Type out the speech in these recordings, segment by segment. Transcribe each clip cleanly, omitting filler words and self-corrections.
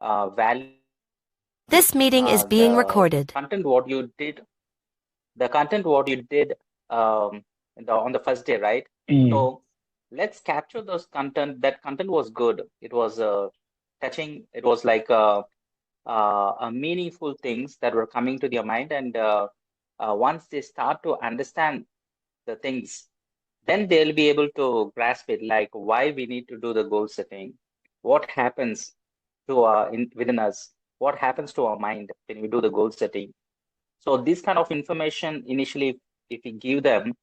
value This meeting is being recorded. content what you did, the content what you did on the first day, right? So let's capture those content. That content was good. It was touching. It was like a meaningful things that were coming to their mind, and once they start to understand the things, then they'll be able to grasp it, like why we need to do the goal setting, what happens to within us, what happens to our mind when we do the goal setting. So this kind of information initially, if we give them,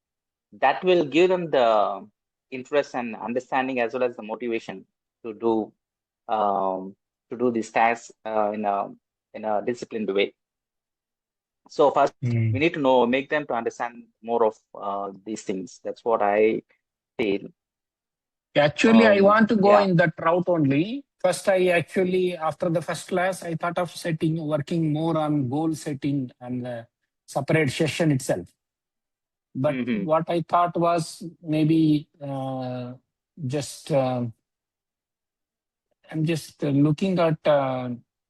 that will give them the interest and understanding as well as the motivation to do these tasks in a disciplined way. So first, we need to make them to understand more of these things. That's what I feel. Actually, I want to go in that route only. First, after the first class, I thought of working more on goal setting and separate session itself. But what I thought was maybe I'm just looking at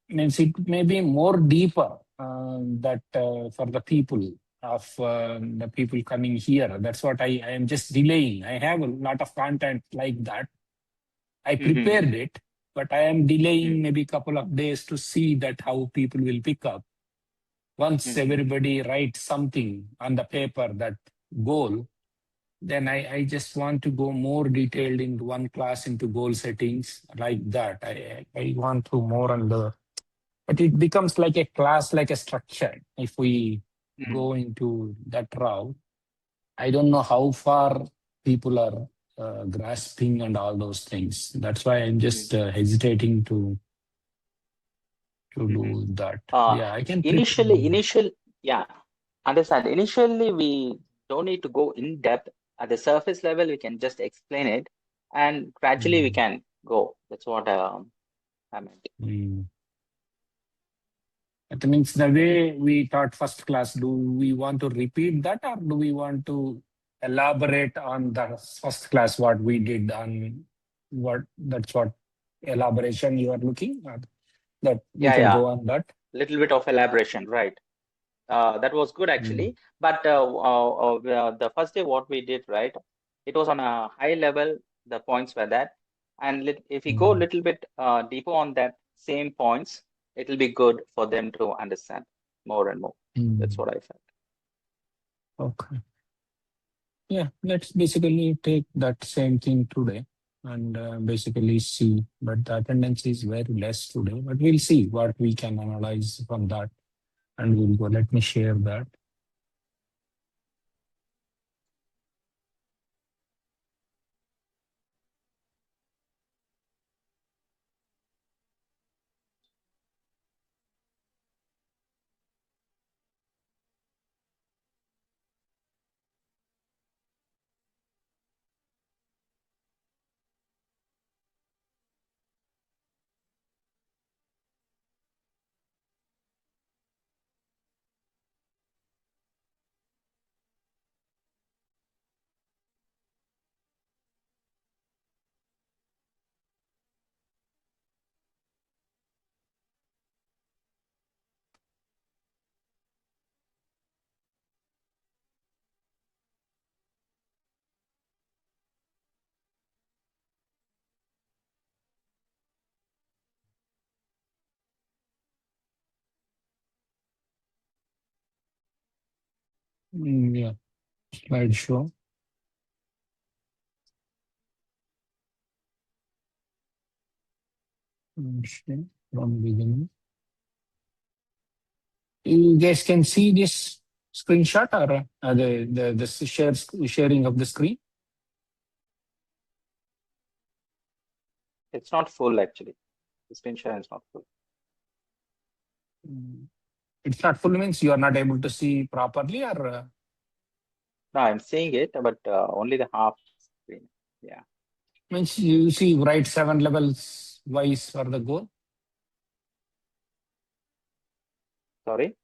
means it may be more deeper that for the people of the people coming here. That's what I am just delaying. I have a lot of content like that. I prepared it, but I am delaying maybe a couple of days to see that how people will pick up. Once everybody writes something on the paper, that goal, then I just want to go more detailed into one class into goal settings like that. I want to more on the, but it becomes like a class, like a structure. If we go into that route, I don't know how far people are grasping and all those things. That's why I'm just hesitating to do that. I can understand. Initially, we don't need to go in depth. At the surface level, we can just explain it, and gradually we can go. That's what I meant. That means the way we taught first class, do we want to repeat that, or do we want to elaborate on the first class what we did on what elaboration you are looking at? That we can go on that. Little bit of elaboration, right? That was good actually. But the first day what we did, right? It was on a high level. The points were that, and if we go a little bit deeper on that same points, it will be good for them to understand more and more. That's what I felt. Okay. Yeah, let's basically take that same thing today and basically see. But the attendance is very less today. But we'll see what we can analyze from that, and we'll go. Let me share that. Yeah, slideshow. From beginning. You guys can see this screenshot or the sharing of the screen? It's not full actually. The screen share is not full. It's not full means you are not able to see properly, or? No, I'm seeing it, but only the half screen. Yeah. Means you see right 7 levels wise for the goal. Sorry.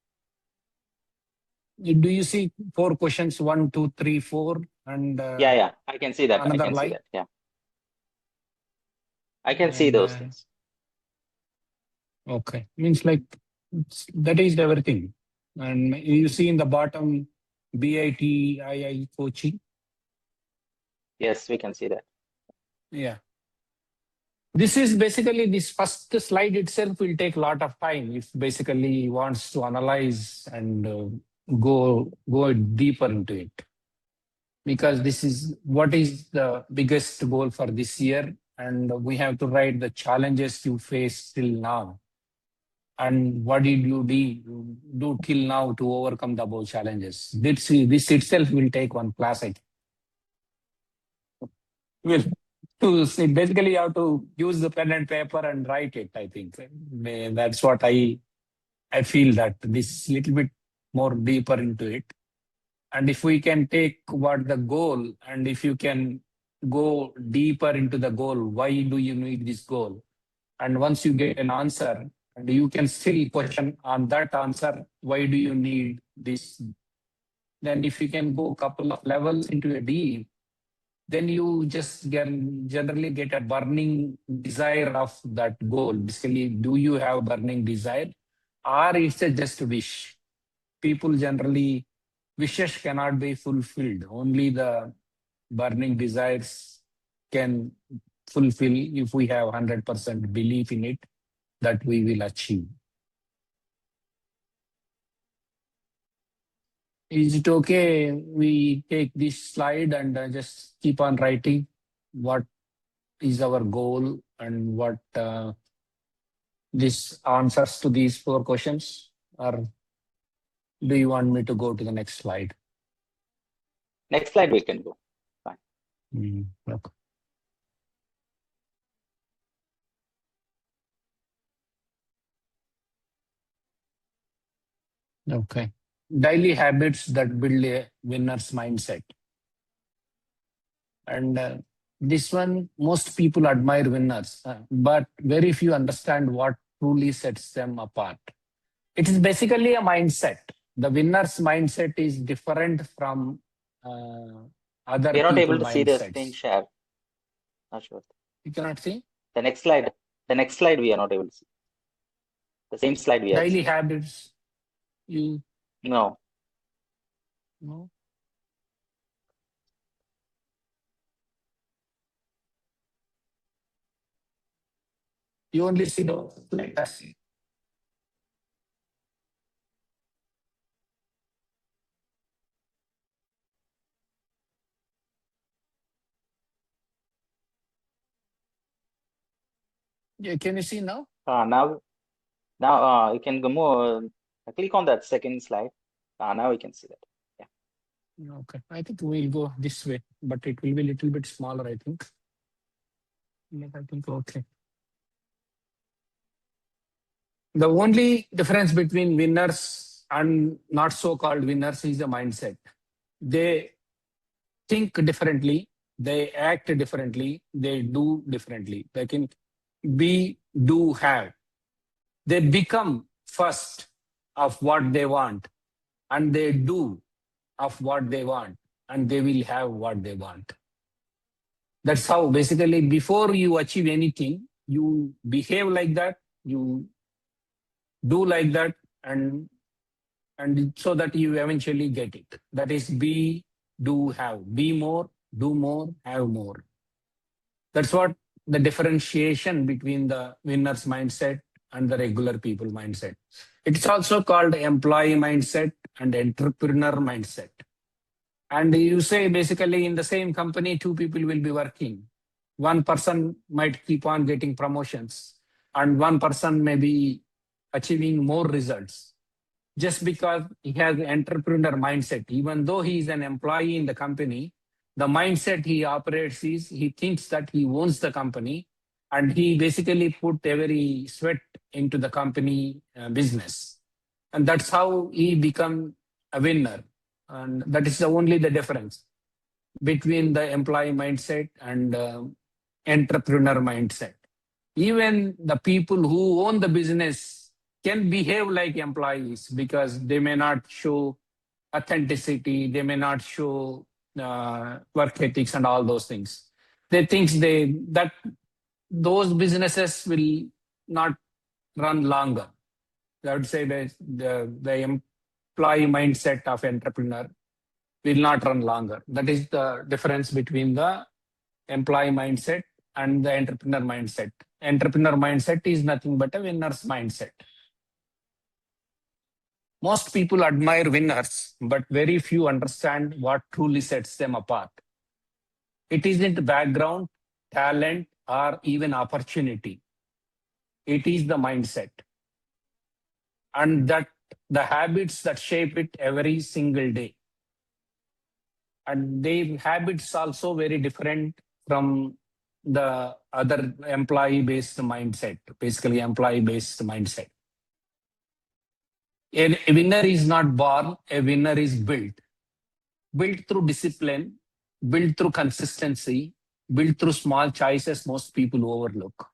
Do you see 4 questions? 1, 2, 3, 4, and yeah, I can see that. Another I can line. see that. Yeah, I can see those things. Okay. Means like that is everything. And you see in the bottom, BIT coaching. Yes, we can see that. Yeah. This is basically, this first slide itself will take a lot of time if basically wants to analyze and go deeper into it. Because this is what is the biggest goal for this year. And we have to write the challenges you face till now. And what did you do till now to overcome the above challenges? This itself will take one class, I think. Will to see, basically you have to use the pen and paper and write it, I think. That's what I feel, that this little bit more deeper into it. And if we can take what the goal, and if you can go deeper into the goal, why do you need this goal? And once you get an answer, and you can still question on that answer, why do you need this? Then if you can go a couple of levels into a deep, then you just generally get a burning desire of that goal. Basically, do you have burning desire, or it's a just wish? People generally, wishes cannot be fulfilled. Only the burning desires can fulfill if we have 100% belief in it that we will achieve. Is it okay we take this slide and just keep on writing what is our goal and what this answers to these 4 questions? Or do you want me to go to the next slide? Next slide we can go. Fine. Okay. Okay. Daily habits that build a winner's mindset. And this one, most people admire winners, but very few understand what truly sets them apart. It is basically a mindset. The winner's mindset is different from other We are not able people to see the screen mindsets. share. Not sure. You cannot see? The next slide. The next slide we are not able to see. The same slide we have Daily seen. habits. You No. no. You only see the like that. Yeah, can you see now? Now you can go more. Click on that second slide. Now we can see that. Yeah. Okay. I think we'll go this way, but it will be a little bit smaller, I think. Yes, I think okay. The only difference between winners and not so-called winners is the mindset. They think differently, they act differently, they do differently. They can be, do, have. They become first of what they want, and they do of what they want, and they will have what they want. That's how basically before you achieve anything, you behave like that, you do like that, and so that you eventually get it. That is be, do, have. Be more, do more, have more. That's what the differentiation between the winner's mindset and the regular people mindset. It's also called employee mindset and entrepreneur mindset. And you say basically in the same company, 2 people will be working. One person might keep on getting promotions, and one person may be achieving more results just because he has an entrepreneur mindset. Even though he is an employee in the company, the mindset he operates is he thinks that he owns the company, and he basically put every sweat into the company business. And that's how he become a winner. And that is only the difference between the employee mindset and entrepreneur mindset. Even the people who own the business can behave like employees because they may not show authenticity, they may not show work ethics and all those things. They think that those businesses will not run longer. I would say the employee mindset of entrepreneur will not run longer. That is the difference between the employee mindset and the entrepreneur mindset. Entrepreneur mindset is nothing but a winner's mindset. Most people admire winners, but very few understand what truly sets them apart. It isn't background, talent, or even opportunity. It is the mindset. And that the habits that shape it every single day. And their habits also very different from the other employee-based mindset, basically employee-based mindset. A winner is not born, a winner is built. Built through discipline, built through consistency, built through small choices most people overlook.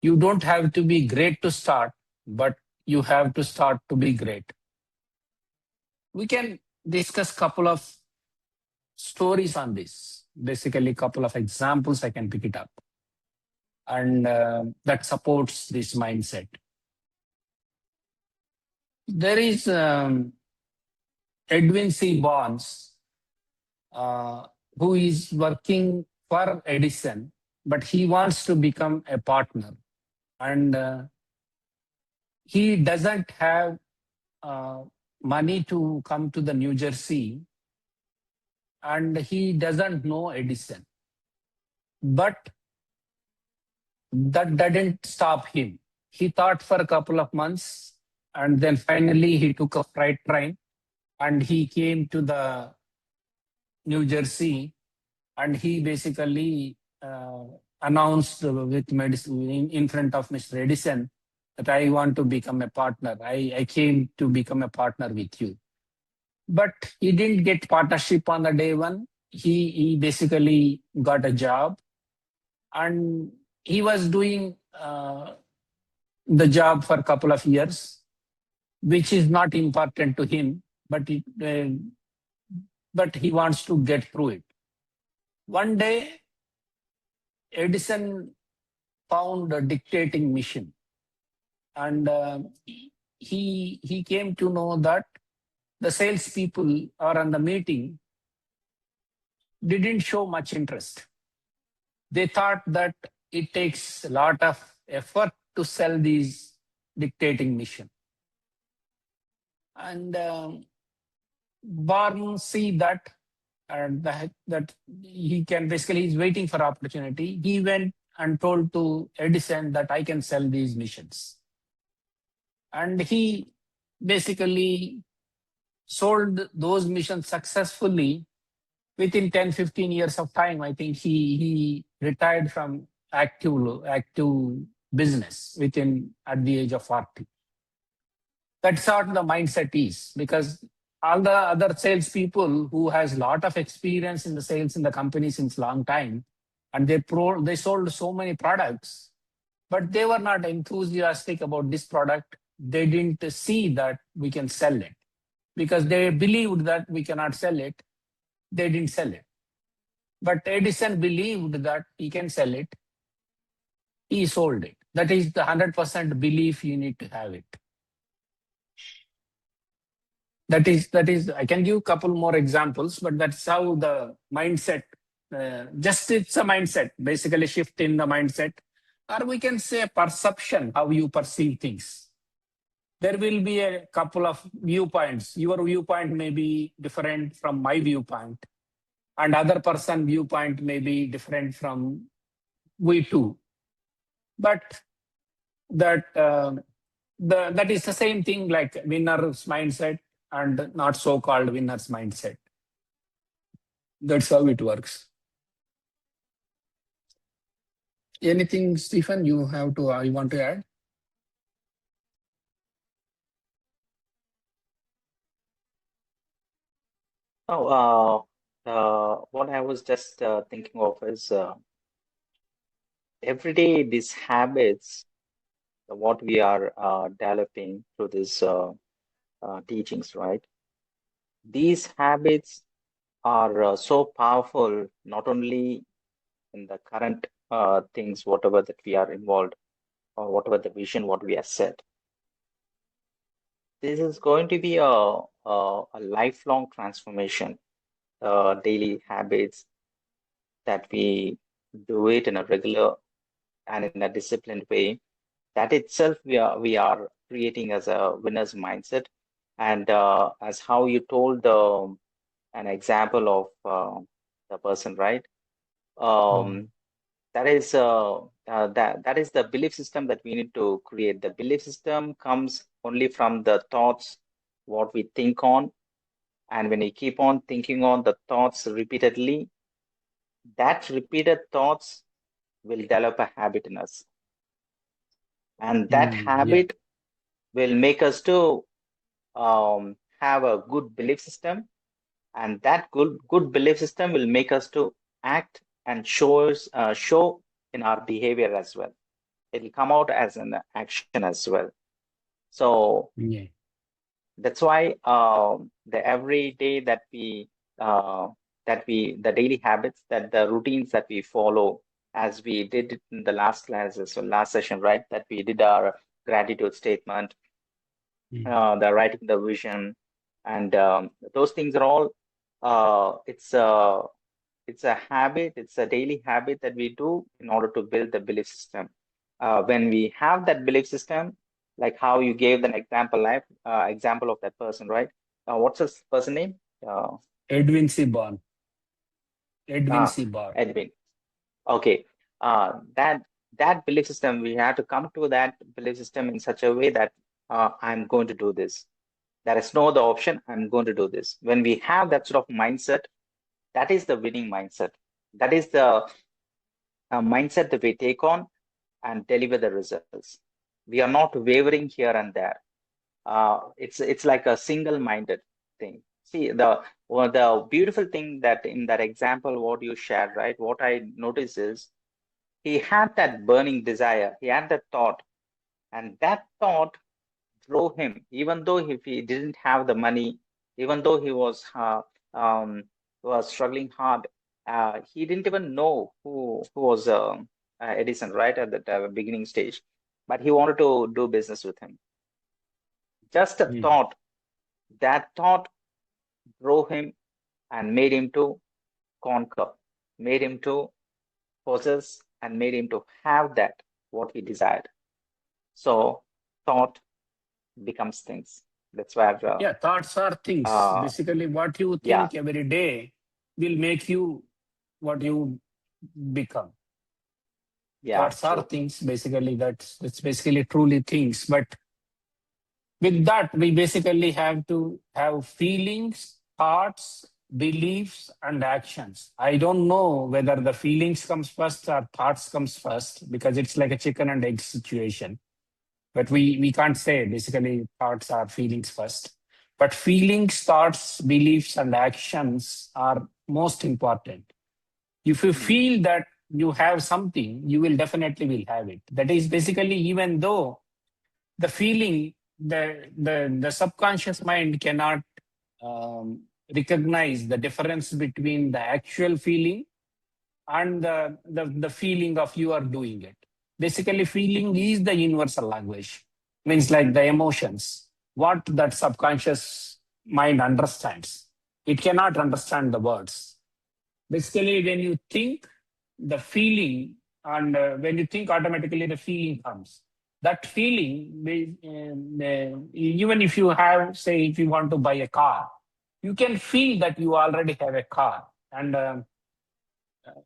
You don't have to be great to start, but you have to start to be great. We can discuss a couple of stories on this. Basically, a couple of examples I can pick it up. And that supports this mindset. There is Edwin C. Barnes, who is working for Edison, but he wants to become a partner. And he doesn't have money to come to the New Jersey, and he doesn't know Edison. But that didn't stop him. He thought for a couple of months, and then finally he took a freight train and he came to the New Jersey, and he basically announced with medicine in front of Mr. Edison that I want to become a partner. I came to become a partner with you. But he didn't get partnership on the day one. He basically got a job, and he was doing the job for a couple of years, which is not important to him, but he wants to get through it. One day, Edison found a dictating machine, and he came to know that the salespeople are on the meeting didn't show much interest. They thought that it takes a lot of effort to sell these dictating machine. And Barnes see that, and that he can basically, he's waiting for opportunity. He went and told to Edison that I can sell these machines. And he basically sold those machines successfully within 10, 15 years of time. I think he retired from active business at the age of 40. That's what the mindset is, because all the other salespeople who has a lot of experience in the sales in the company since long time, and they sold so many products, but they were not enthusiastic about this product. They didn't see that we can sell it, because they believed that we cannot sell it. They didn't sell it. But Edison believed that he can sell it. He sold it. That is the 100% belief you need to have it. That is. I can give a couple more examples, but that's how the mindset. It's a mindset, basically shift in the mindset, or we can say perception, how you perceive things. There will be a couple of viewpoints. Your viewpoint may be different from my viewpoint, and other person viewpoint may be different from we too. But that is the same thing like winner's mindset and not so-called winner's mindset. That's how it works. Anything, Stephen, you want to add? What I was just thinking of is every day these habits, what we are developing through these teachings, right? These habits are so powerful, not only in the current things, whatever that we are involved, or whatever the vision what we have set. This is going to be a lifelong transformation, daily habits that we do it in a regular and in a disciplined way. That itself we are creating as a winner's mindset. And as how you told an example of the person, right? Um, that is that is the belief system that we need to create. The belief system comes only from the thoughts what we think on, and when we keep on thinking on the thoughts repeatedly, that repeated thoughts will develop a habit in us, and that Yeah. habit will make us to have a good belief system, and that good belief system will make us to act and show in our behavior as well. It will come out as an action as well. So Yeah. that's why the every day the daily habits, that the routines that we follow, as we did it in the last classes, so last session, right? That we did our gratitude statement, the writing the vision, and those things are all. It's a habit. It's a daily habit that we do in order to build the belief system. When we have that belief system, like how you gave an example of that person, right? What's his person name? Edwin Seaborn. Edwin Ah, Seaborn. Edwin. Okay. That belief system, we have to come to that belief system in such a way that I'm going to do this. There is no other option. I'm going to do this. When we have that sort of mindset, that is the winning mindset. That is the mindset that we take on and deliver the results. We are not wavering here and there. It's like a single-minded thing. See, the beautiful thing that in that example, what you shared, right? What I notice is he had that burning desire. He had that thought, and that thought drove him, even though if he didn't have the money, even though he was struggling hard. He didn't even know who was Edison, right, at the beginning stage, but he wanted to do business with him. Just a thought, that thought drove him and made him to conquer, made him to possess, and made him to have that what he desired. So thought becomes things. That's where Yeah, thoughts are things. Basically, what you yeah, think every day will make you what you become. yeah, Thoughts are true. things. Basically, that's basically truly things. But with that, we basically have to have feelings, thoughts, beliefs, and actions. I don't know whether the feelings comes first or thoughts comes first, because it's like a chicken and egg situation. But we can't say basically thoughts are feelings first. But feelings, thoughts, beliefs, and actions are most important. If you feel that you have something, you will definitely will have it. That is basically, even though the feeling, the subconscious mind cannot recognize the difference between the actual feeling and the feeling of you are doing it. Basically, feeling is the universal language. Means like the emotions, what that subconscious mind understands. It cannot understand the words. Basically, when you think, the feeling, and when you think, automatically the feeling comes. That feeling, even if you have, say, if you want to buy a car, you can feel that you already have a car. And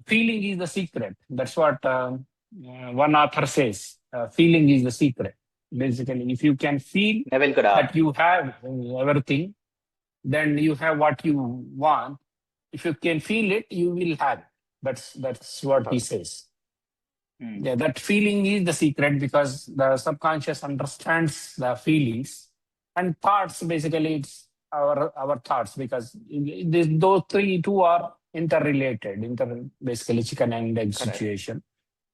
feeling is the secret. That's what one author says. Feeling is the secret. Basically, if you can feel Neville Goddard. that you have everything, then you have what you want. If you can feel it, you will have it. That's what he says. Yeah, that feeling is the secret, because the subconscious understands the feelings, and thoughts, basically it's our thoughts, because those two are interrelated, basically chicken and egg situation.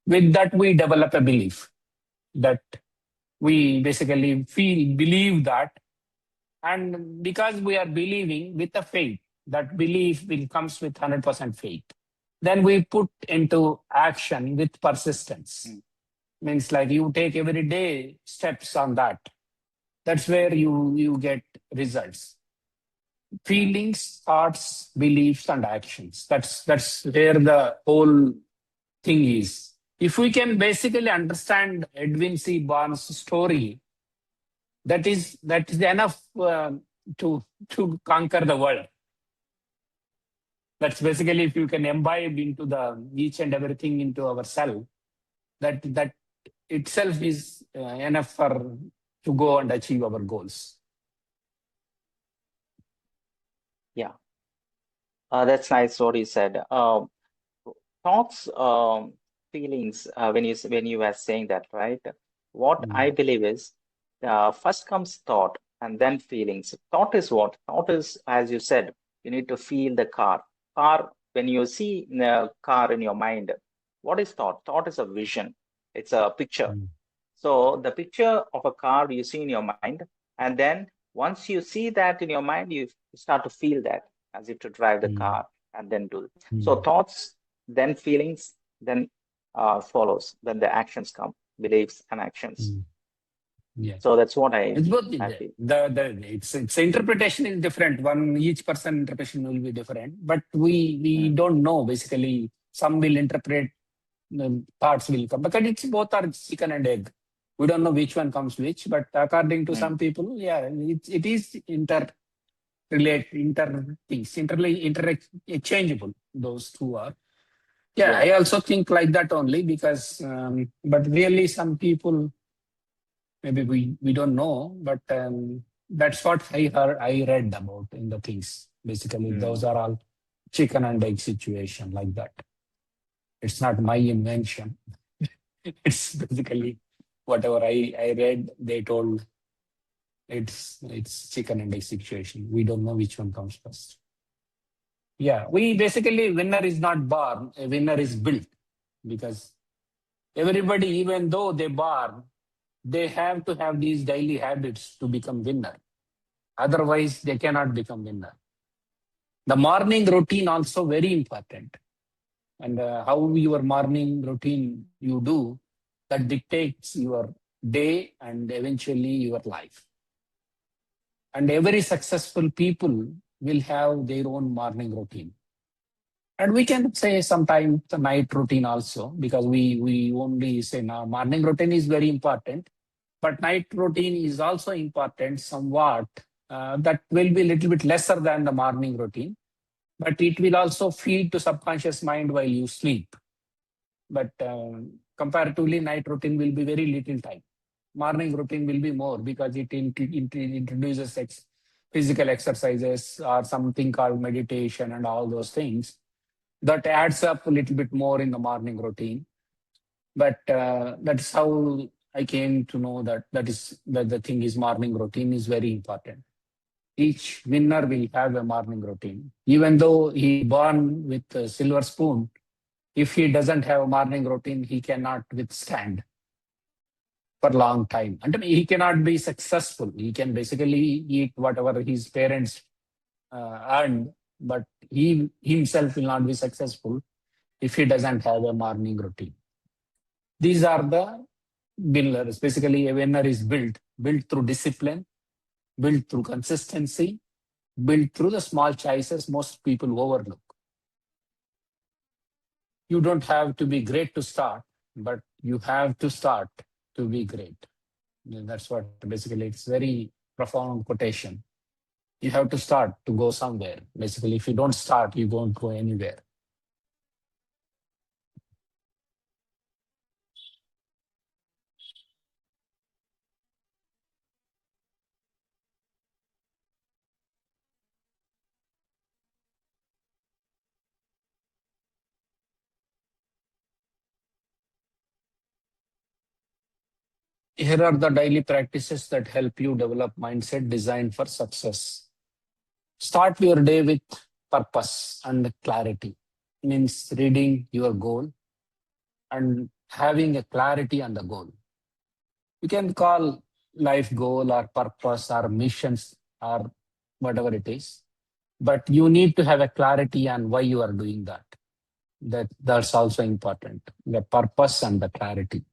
With that, we develop a belief that we basically believe that, and because we are believing with a faith, that belief will comes with 100% faith. Then we put into action with persistence. Means like you take every day steps on that. That's where you get results. Feelings, thoughts, beliefs, and actions. That's where the whole thing is. If we can basically understand Edwin C. Barnes' story, that is enough to conquer the world. That's basically if you can imbibe into the each and everything into ourselves, that itself is enough for to go and achieve our goals. Yeah, that's nice what you said. Thoughts, feelings. When you were saying that, right? What I believe is, first comes thought and then feelings. Thought is what? Thought is, as you said, you need to feel the car. When you see the car in your mind, what is thought? Thought is a vision. It's a picture. So the picture of a car you see in your mind, and then once you see that in your mind, you start to feel that as if to drive the car and then do it. So thoughts, then feelings, then follows. Then the actions come, beliefs and actions. Yeah. So that's what It's both. I feel. Its interpretation is different. Each person interpretation will be different, but we don't know. Basically, some will interpret parts will come because it's both are chicken and egg. We don't know which one comes which, but according to some people, yeah, it is interchangeable. Those two are. Yeah, I also think like that only because, but really some people, maybe we don't know, but that's what I read about in the things. Basically, those are all chicken and egg situation like that. It's not my invention. It's basically whatever I read, they told it's chicken and egg situation. We don't know which one comes first. Yeah, we basically, winner is not born, a winner is built, because everybody, even though they born, they have to have these daily habits to become winner. Otherwise, they cannot become winner. The morning routine also very important. And how your morning routine you do, that dictates your day and eventually your life. And every successful people will have their own morning routine. And we can say sometimes the night routine also, because we only say now morning routine is very important, but night routine is also important somewhat. That will be a little bit lesser than the morning routine, but it will also feed to subconscious mind while you sleep. But comparatively, night routine will be very little time. Morning routine will be more because it introduces physical exercises or something called meditation and all those things. That adds up a little bit more in the morning routine. But that's how I came to know that the thing is morning routine is very important. Each winner will have a morning routine. Even though he born with a silver spoon, if he doesn't have a morning routine, he cannot withstand for a long time. And he cannot be successful. He can basically eat whatever his parents earned, but he himself will not be successful if he doesn't have a morning routine. These are the winners. Basically, a winner is built through discipline, built through consistency, built through the small choices most people overlook. You don't have to be great to start, but you have to start to be great. And that's what basically, it's very profound quotation. You have to start to go somewhere. Basically, if you don't start, you won't go anywhere. Here are the daily practices that help you develop mindset designed for success. Start your day with purpose and clarity. Means reading your goal and having a clarity on the goal. You can call life goal or purpose or missions or whatever it is, but you need to have a clarity on why you are doing that. That's also important. The purpose and the clarity.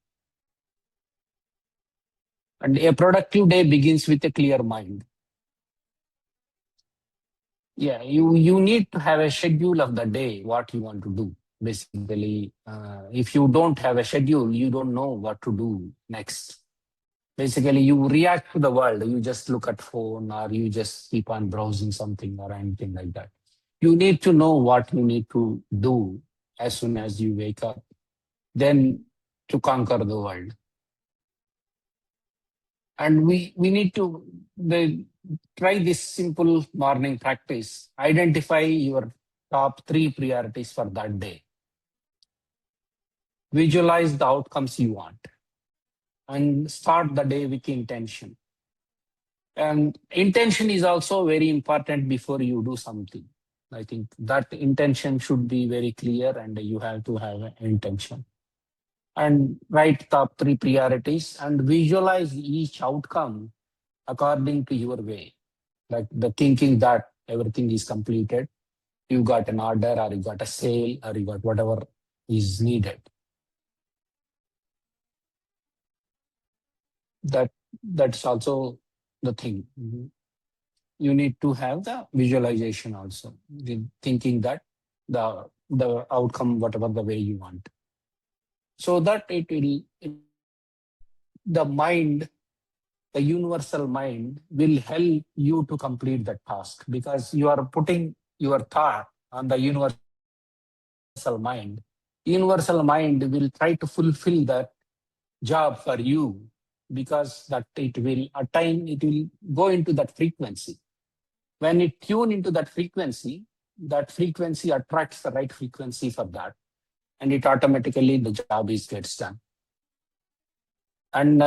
And a productive day begins with a clear mind. Yeah, you need to have a schedule of the day, what you want to do. Basically, if you don't have a schedule, you don't know what to do next. Basically, you react to the world. You just look at phone or you just keep on browsing something or anything like that. You need to know what you need to do as soon as you wake up, then to conquer the world. And we need to try this simple morning practice. Identify your top 3 priorities for that day. Visualize the outcomes you want and start the day with intention. And intention is also very important before you do something. I think that intention should be very clear and you have to have an intention. And write top 3 priorities and visualize each outcome according to your way. Like the thinking that everything is completed, you got an order or you got a sale or you got whatever is needed. That's also the thing. You need to have the visualization also, the thinking that the outcome, whatever the way you want. So that the mind, the universal mind will help you to complete that task because you are putting your thought on the universal mind. Universal mind will try to fulfill that job for you because that it will go into that frequency. When it tune into that frequency attracts the right frequency for that. And it automatically, the job gets done. And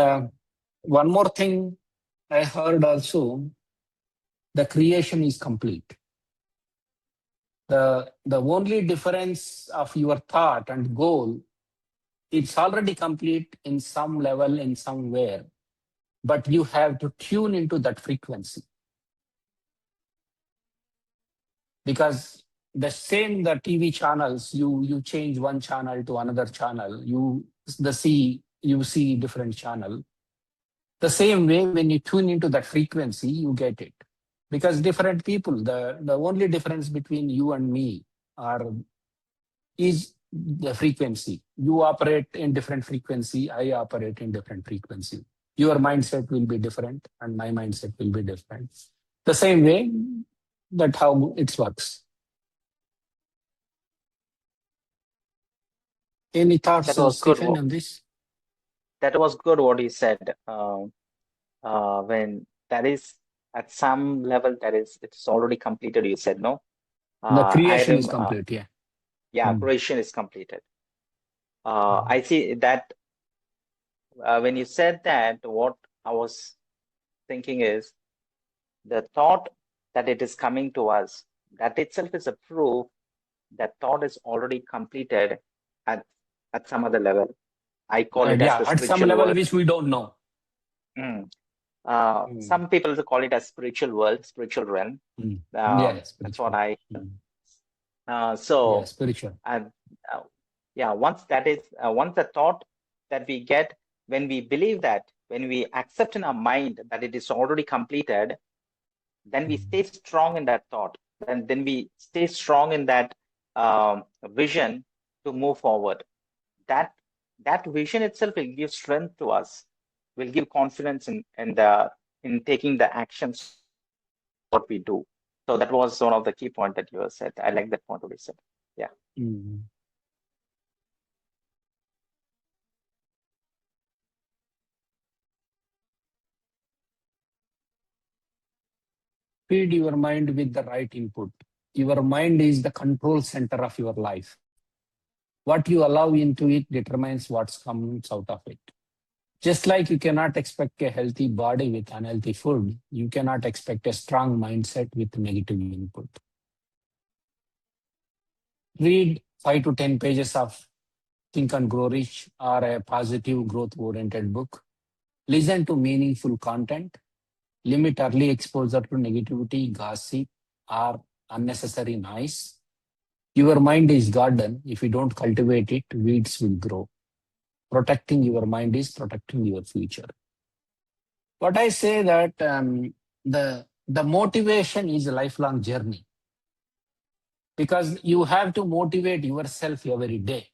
one more thing I heard also, the creation is complete. The only difference of your thought and goal, it's already complete in some level, in somewhere, but you have to tune into that frequency. Because the TV channels, you change one channel to another channel, you see different channel. The same way, when you tune into that frequency, you get it. Because different people, the only difference between you and me is the frequency. You operate in different frequency, I operate in different frequency. Your mindset will be different and my mindset will be different. The same way, that's how it works. Any thoughts, Stephen, on this? That was good what you said. When that is at some level, it's already completed. You said no. The creation is complete. Yeah. Yeah, creation is completed. I see that when you said that, what I was thinking is the thought that it is coming to us. That itself is a proof that thought is already completed at some other level. I call it as the at some level which we don't know. Some people call it as spiritual world, spiritual realm. Yes, that's what I. Spiritual. And once the thought that we get, when we believe that, when we accept in our mind that it is already completed, then we stay strong in that thought. Then we stay strong in that vision to move forward. That vision itself will give strength to us, will give confidence in taking the actions what we do. So that was one of the key points that you have said. I like that point what you said. Yeah. Feed your mind with the right input. Your mind is the control center of your life. What you allow into it determines what comes out of it. Just like you cannot expect a healthy body with unhealthy food, you cannot expect a strong mindset with negative input. Read 5 to 10 pages of Think and Grow Rich or a positive growth-oriented book. Listen to meaningful content. Limit early exposure to negativity, gossip, or unnecessary noise. Your mind is garden. If you don't cultivate it, weeds will grow. Protecting your mind is protecting your future. What I say that the motivation is a lifelong journey, because you have to motivate yourself every day.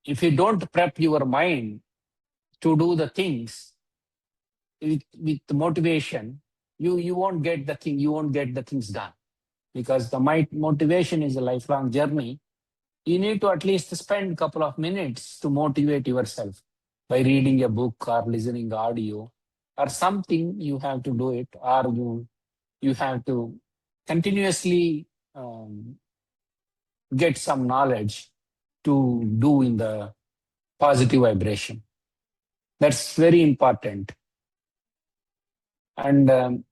If you don't prep your mind to do the things with motivation, you won't get the thing. You won't get the things done, because the motivation is a lifelong journey. You need to at least spend a couple of minutes to motivate yourself by reading a book or listening audio or something. You have to do it, or you have to continuously get some knowledge to do in the positive vibration. That's very important. And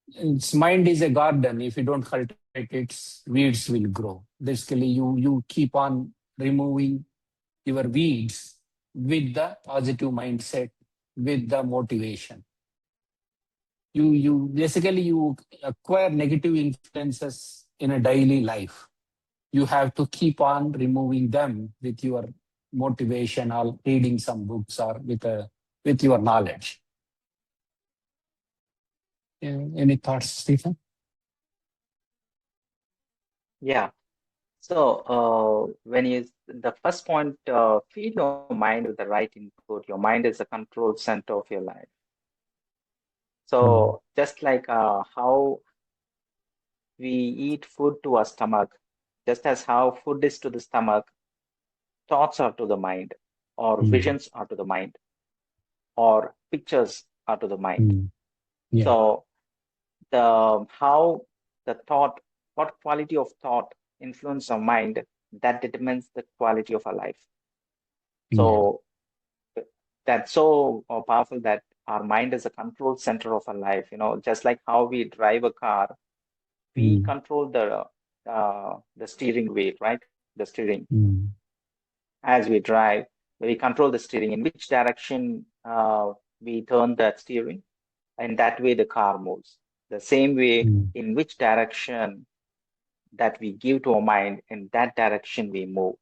its mind is a garden. If you don't cultivate it, weeds will grow. Basically, you keep on removing your weeds with the positive mindset, with the motivation. You basically you acquire negative influences in a daily life. You have to keep on removing them with your motivation, or reading some books, or with your knowledge. Any thoughts, Stephen? Yeah. So when the first point, feed your mind with the right input. Your mind is the control center of your life. So just like how we eat food to our stomach, just as how food is to the stomach, thoughts are to the mind, or visions are to the mind, or pictures are to the mind. Yeah. So how the thought, what quality of thought influence our mind, that determines the quality of our life. So that's so powerful, that our mind is a control center of our life. Just like how we drive a car, we control the steering wheel, right? The steering. As we drive, we control the steering, in which direction we turn that steering, and that way the car moves. The same way, in which direction that we give to our mind, in that direction we move.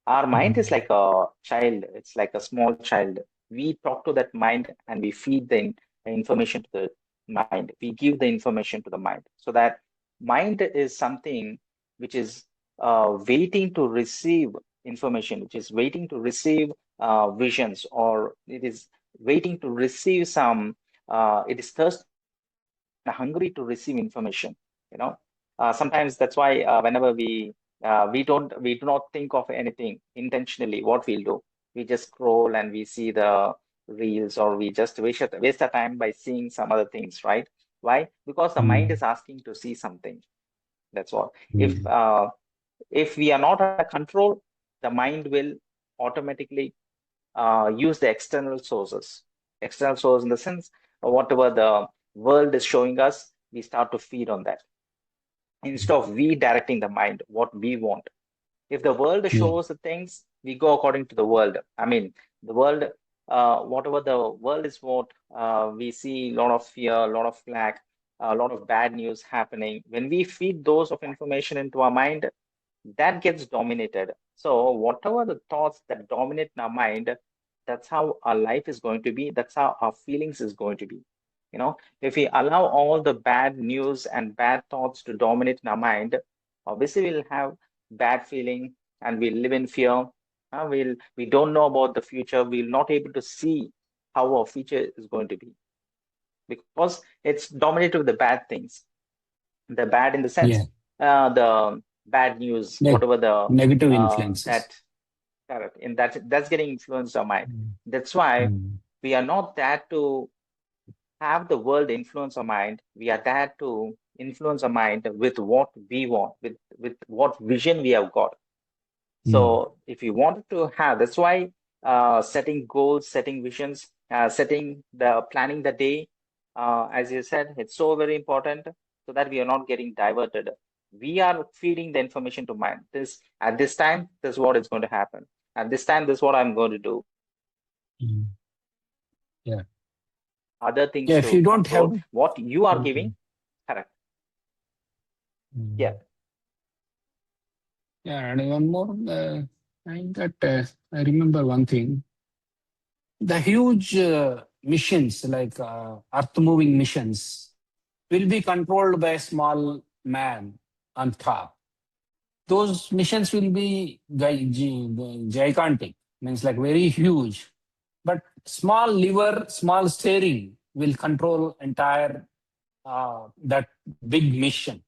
Our mind is like a child. It's like a small child. We talk to that mind and we feed the information to the mind. We give the information to the mind. So that mind is something which is waiting to receive information, which is waiting to receive visions, or it is waiting to receive some, it is thirsty and hungry to receive information. Sometimes that's why whenever we do not think of anything intentionally, what we'll do, we just scroll and we see the reels, or we just waste our time by seeing some other things, right? Why? Because the mind is asking to see something. That's all. If we are not under control, the mind will automatically use the external sources. External source in the sense of whatever the world is showing us, we start to feed on that, instead of we directing the mind what we want. If the world shows the things, we go according to the world. I mean, the world, whatever the world is, what we see, a lot of fear, a lot of lack, a lot of bad news happening. When we feed those of information into our mind, that gets dominated. So whatever the thoughts that dominate in our mind, that's how our life is going to be. That's how our feelings is going to be. If we allow all the bad news and bad thoughts to dominate in our mind, obviously we'll have bad feeling and we'll live in fear. We don't know about the future. We're not able to see how our future is going to be, because it's dominated with the bad things. The bad in the sense, the bad news, whatever the negative influences. That's getting influenced our mind. That's why we are not there to have the world influence our mind. We are there to influence our mind with what we want, with what vision we have got. So if you wanted to have, that's why setting goals, setting visions, planning the day, as you said, it's so very important, so that we are not getting diverted. We are feeding the information to mind. At this time, this is what is going to happen. At this time, this is what I'm going to do. Other things if you don't have what you are giving. Correct. And one more thing that I remember one thing. The huge missions like earth-moving missions will be controlled by a small man on top. Those missions will be gigantic, means like very huge. But small lever, small steering will control entire that big mission.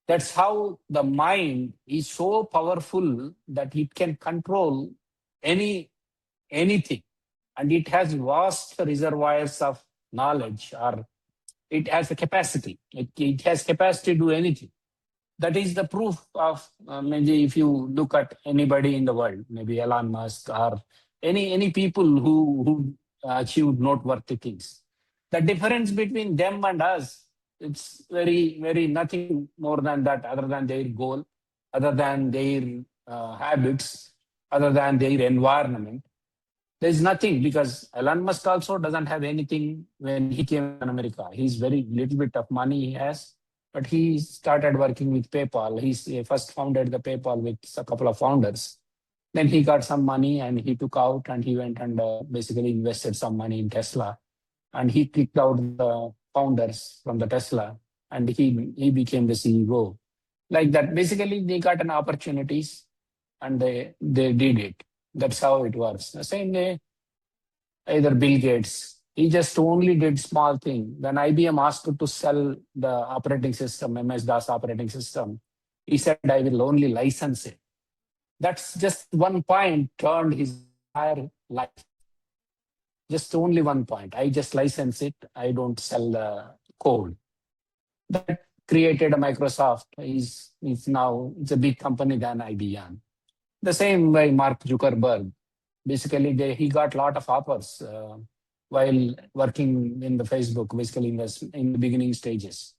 That's how the mind is so powerful that it can control anything, and it has vast reservoirs of knowledge, or it has a capacity. It has capacity to do anything. That is the proof of maybe if you look at anybody in the world, maybe Elon Musk or any people who achieved noteworthy things. The difference between them and us, it's very nothing more than that, other than their goal, other than their habits, other than their environment. There's nothing, because Elon Musk also doesn't have anything when he came to America. He's very little bit of money he has, but he started working with PayPal. He first founded the PayPal with a couple of founders. Then he got some money and he took out and he went and basically invested some money in Tesla. And he kicked out the founders from the Tesla and he became the CEO. Like that, basically they got an opportunities and they did it. That's how it works. The same way, either Bill Gates, he just only did small thing. When IBM asked to sell the operating system, MS-DOS operating system, he said, I will only license it. That's just one point turned his entire life. Just only one point. I just license it. I don't sell the code. That created a Microsoft. It's a big company than IBM. The same way Mark Zuckerberg, basically he got a lot of offers while working in the Facebook, basically in the beginning stages.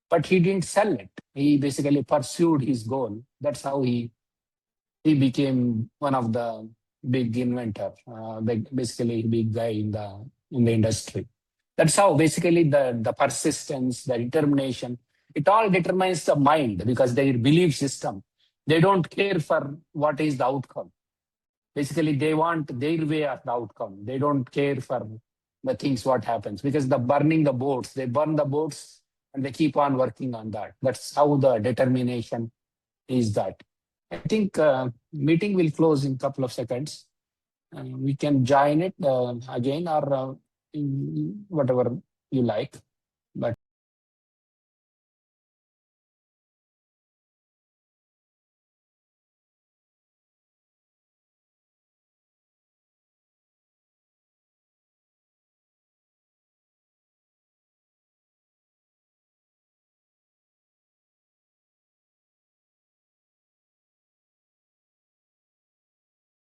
But he didn't sell it. He basically pursued his goal. That's how he became one of the big inventor, basically big guy in the industry. That's how basically the persistence, the determination, it all determines the mind, because their belief system, they don't care for what is the outcome. Basically, they want their way of the outcome. They don't care for the things, what happens, because they burn the boats and they keep on working on that. That's how the determination is that. I think meeting will close in a couple of seconds. We can join it again or whatever you like. But